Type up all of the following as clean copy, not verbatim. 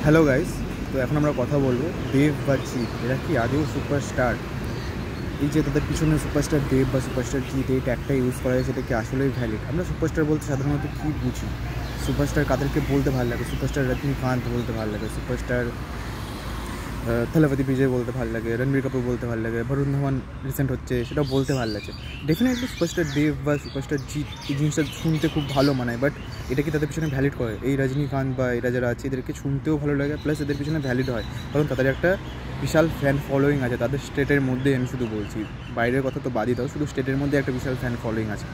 Hello guys, তো এখন আমরা কথা বলবো দেব বা জিৎ এরা কি আদৌ সুপারস্টার। এই যে তাদের পিছনে সুপারস্টার দেব বা সুপারস্টার জিৎ এই ট্যাগটা ইউজ করা হয় সেটা কি আসলেই ভ্যালিড? আমরা সুপারস্টার বলতে সাধারণত কী বুঝি? সুপারস্টার কাদেরকে বলতে ভালো লাগে? সুপারস্টার রজনীকান্ত বলতে ভালো লাগে, সুপারস্টার থলপতি বিজয় বলতে ভালো লাগে, রণবীর কাপুর বলতে ভালো লাগে, বরুণ ধাওয়ান রিসেন্ট হচ্ছে সেটাও বলতে ভালো লাগে। ডেফিনেটলি সুপারস্টার দেব বা সুপারস্টার জিৎ এই জিনিসটা শুনতে খুব ভালো মানায়, বাট এটা কি তাদের পিছনে ভ্যালিড করে? এই রজনীকান্ত বা এরা যারা আছে এদেরকে শুনতেও ভালো লাগে, প্লাস এদের পিছনে ভ্যালিড হয় কারণ তাদের একটা বিশাল ফ্যান ফলোয়িং আছে তাদের স্টেটের মধ্যে। আমি শুধু বলছি, বাইরের কথা তো বাদই দাও, শুধু স্টেটের মধ্যে একটা বিশাল ফ্যান ফলোয়িং আছে,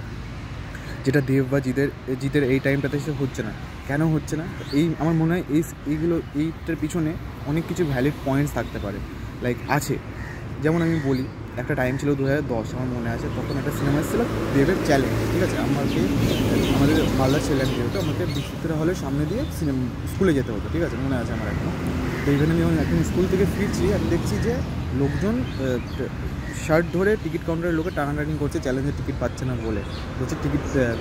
যেটা দেব বা জিতের এই টাইমটাতে সে হচ্ছে না। কেন হচ্ছে না? এই আমার মনে হয় এইটার পিছনে অনেক কিছু ভ্যালিড পয়েন্টস থাকতে পারে, লাইক আছে। যেমন আমি বলি, একটা টাইম ছিল 2010, আমার মনে আছে, তখন একটা সিনেমা এসেছিলো দেবের চ্যালেঞ্জ, ঠিক আছে? আমাদের মালদার ছেলে যেহেতু আমাকে বিচিত্রা হলের সামনে দিয়ে স্কুলে যেতে হতো, ঠিক আছে, মনে আছে আমার এখনও। তো এইখানে আমি এখন স্কুল থেকে ফিরছি, আমি দেখছি যে লোকজন শার্ট ধরে টিকিট কাউন্টারের লোকে টানাটানি করছে, চ্যালেঞ্জের টিকিট পাচ্ছে না বলে। বলছে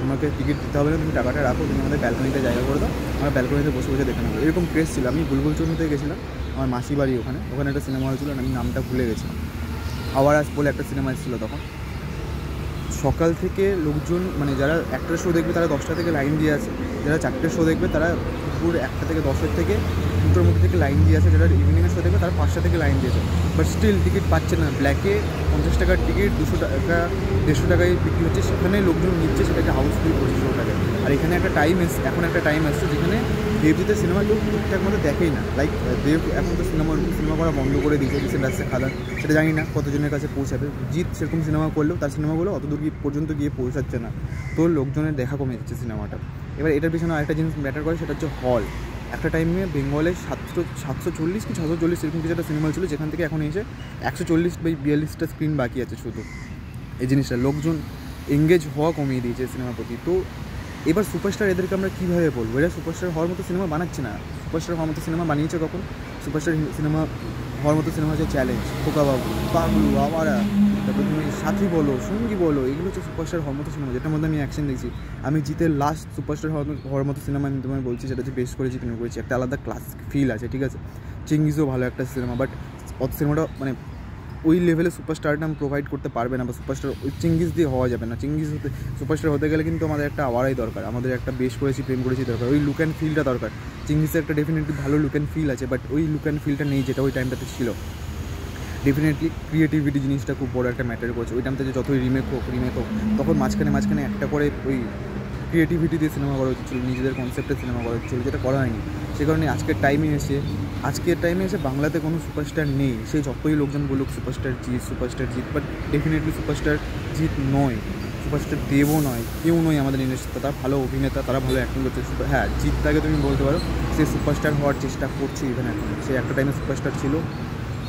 তোমাকে টিকিট দিতে হবে না, তুমি টাকাটা রাখো, তুমি আমাদের ব্যালকনিতে জায়গা করে দাও, আমরা ব্যালকনিতে বসে বসে দেখে নেবো। এরকম ক্রেজ ছিল। আমি বুলবুল চন্দ্রতে গেছিলাম, আমার মাসি বাড়ি ওখানে একটা সিনেমা হল ছিল, আমি নামটা ভুলে গেছিলাম, আওয়ারাজ বলে একটা সিনেমা এসেছিলো তখন। সকাল থেকে লোকজন, মানে যারা একটার শো দেখবে তারা 10টা থেকে লাইন দিয়ে আছে, যারা 4টের শো দেখবে তারা দুপুর 1টা থেকে 10-এর থেকে 2টোর মধ্যে থেকে লাইন দিয়ে আছে, যারা ইভিনিংয়ের শো দেখবে তারা 5টা থেকে লাইন দিয়েছে, বাট স্টিল টিকিট পাচ্ছে না। ব্ল্যাকে 50 টাকার টিকিট 200 টাকা 150 টাকায় বিক্রি হচ্ছে, সেখানে লোকজন নিচ্ছে, সেটাকে হাউসফুল 2500 টাকায়। আর এখানে এখন একটা টাইম আসছে যেখানে দেবজিতের সিনেমা কেউ ঠিকঠাক মতো দেখেই না। লাইক দেব এখন তো সিনেমা করা বন্ধ করে দিয়েছে, রিসেন্ট আসছে খাদান, সেটা জানি না কতজনের কাছে পৌঁছাবে। জিৎ সেরকম সিনেমা করলেও তার সিনেমাগুলো অত দূর পর্যন্ত গিয়ে পৌঁছাচ্ছে না, তো লোকজনের দেখা কমে যাচ্ছে সিনেমাটা। এবার এটার পিছনে আরেকটা জিনিস ম্যাটার করে, সেটা হচ্ছে হল। একটা টাইমে বেঙ্গলে 740 কি 640 এরকম কিছু একটা সিনেমা ছিল, যেখান থেকে এখন এসে 140/42টা স্ক্রিন বাকি আছে শুধু। এই জিনিসটা লোকজন এঙ্গেজ হওয়া কমিয়ে দিয়েছে সিনেমার প্রতি। তো এবার সুপারস্টার এদেরকে আমরা কীভাবে বলবো? এরা সুপারস্টার হওয়ার মতো সিনেমা বানাচ্ছে না। সুপারস্টার হওয়ার মতো সিনেমা বানিয়েছে কখন? সুপারস্টার সিনেমা হওয়ার মতো সিনেমা হচ্ছে চ্যালেঞ্জ, খোকাবাবু, পাগলু, আওয়ারা, তারপর তুমি সাথী বলো, সঙ্গী বলো, এগুলো হচ্ছে সুপারস্টার হওয়ার মতো সিনেমা, যেটার মধ্যে আমি অ্যাকশন দেখছি। আমি জিতের লাস্ট সুপারস্টার হওয়ার মতো সিনেমা আমি তোমায় বলছি, সেটা হচ্ছে বেশ করেছি কিনে করেছি, একটা আলাদা ক্লাসিক ফিল আছে, ঠিক আছে? চেঙ্গিজও ভালো একটা সিনেমা, বাট অত সিনেমাটা মানে ওই লেভেলে সুপারস্টারডাম প্রোভাইড করতে পারবে না, বা সুপারস্টার ওই চেঙ্গিজ দিয়ে হওয়া যাবে না। সুপারস্টার হতে গেলে কিন্তু আমাদের একটা আওয়ারাই দরকার, আমাদের একটা বেশ করেছি প্রেম করেছি দরকার, ওই লুক অ্যান্ড ফিলটা দরকার। চেঙ্গিজের একটা ডেফিনেটলি ভালো লুক অ্যান্ড ফিল আছে, বাট ওই লুক অ্যান্ড ফিলটা নেই যেটা ওই টাইমটাতে ছিল। ডেফিনেটলি ক্রিয়েটিভিটি জিনিসটা খুব বড় একটা ম্যাটার করছে। ওই টাইমটাতে যতই রিমেক হোক তখন মাঝখানে একটা করে ওই ক্রিয়েটিভিটি দিয়ে সিনেমা করা হচ্ছিল, নিজেদের কনসেপ্টে সিনেমা করা হচ্ছিল, যেটা করা হয়নি। সে কারণে আজকের টাইমে এসে বাংলাতে কোনো সুপারস্টার নেই। সে যতই লোকজন বলুক superstar Jeet, but definitely superstar Jeet নয়, সুপারস্টার দেবও নয়, কেউ নয় আমাদের ইন্ডাস্ট্রিতে। তারা ভালো অভিনেতা, তারা ভালো অ্যাক্টিং করছে। হ্যাঁ, জিৎটাকে তুমি বলতে পারো সে সুপারস্টার হওয়ার চেষ্টা করছে ইভেন এখন। সে একটা টাইমে সুপারস্টার ছিল,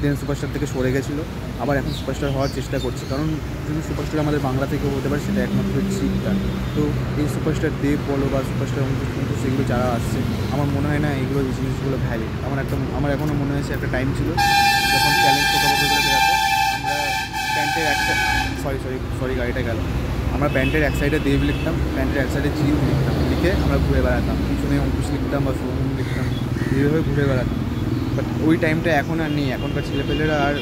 দেন সুপারস্টার থেকে সরে গেছিলো, আবার এখন সুপারস্টার হওয়ার চেষ্টা করছে। কারণ যদি সুপারস্টার আমাদের বাংলা থেকেও হতে পারে, সেটা একমাত্র জিৎটা। তো এই সুপারস্টার দেব বলো বা সুপারস্টার কিন্তু সেগুলো যারা আসছে, আমার মনে হয় না এই জিনিসগুলো ভ্যালিড। আমার এখনও মনে হয়েছে একটা টাইম ছিল যখন চ্যালেঞ্জ কোথাগুলো বেরাতো, আমরা প্যান্টের একটা সরি গাড়িটা গেল, আমরা প্যান্টের এক সাইডে দেব লিখতাম, প্যান্টের এক সাইডে জিৎ লিখতাম, লিখে আমরা ঘুরে বেড়াতাম, পিছনে অঙ্কুশ লিখতাম বা শুভম লিখতাম, এইভাবে ঘুরে বেড়াতাম। বাট ওই টাইমটা এখন আর নেই। এখনকার ছেলেপেলেরা আর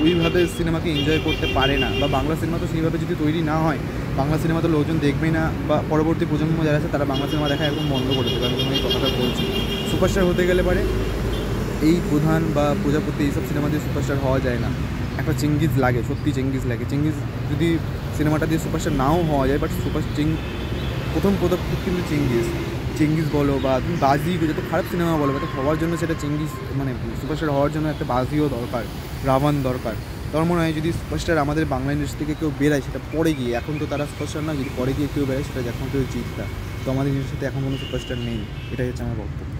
ওইভাবে সিনেমাকে এনজয় করতে পারে না, বা বাংলা সিনেমা তো সেইভাবে যদি তৈরি না হয়, বাংলা সিনেমা তো লোকজন দেখবেই না, বা পরবর্তী প্রজন্ম যারা আছে তারা বাংলা সিনেমা দেখা একদম বন্ধ করে দেবে। আমি এই কথাটা বলছি। সুপারস্টার হতে গেলে পারে এই প্রধান বা প্রজাপতি এইসব সিনেমা দিয়ে সুপারস্টার হওয়া যায় না। একটা চেঙ্গিজ লাগে, সত্যি চেঙ্গিজ লাগে। চেঙ্গিজ যদি সিনেমাটা দিয়ে সুপারস্টার নাও হওয়া যায়, বাট প্রথম পদক্ষেপ কিন্তু চেঙ্গিজ বলো বা তুমি বাজি, যত খারাপ সিনেমা বলো, বাট হওয়ার জন্য সেটা চেঙ্গিজ, মানে সুপারস্টার হওয়ার জন্য একটা বাজিও দরকার, রাবণ দরকার। আমার মনে হয় যদি সুপারস্টার আমাদের বাংলা ইন্ডাস্ট্রি থেকে কেউ বেরায়, সেটা পরে গিয়ে, এখন তো তারা সুপারস্টার না, যদি পরে গিয়ে কেউ বেরায় সেটা এখন কেউ জিতটা। তো আমাদের ইন্ডাস্ট্রিতে এখন কোনো সুপারস্টার নেই, এটাই হচ্ছে আমার বক্তব্য।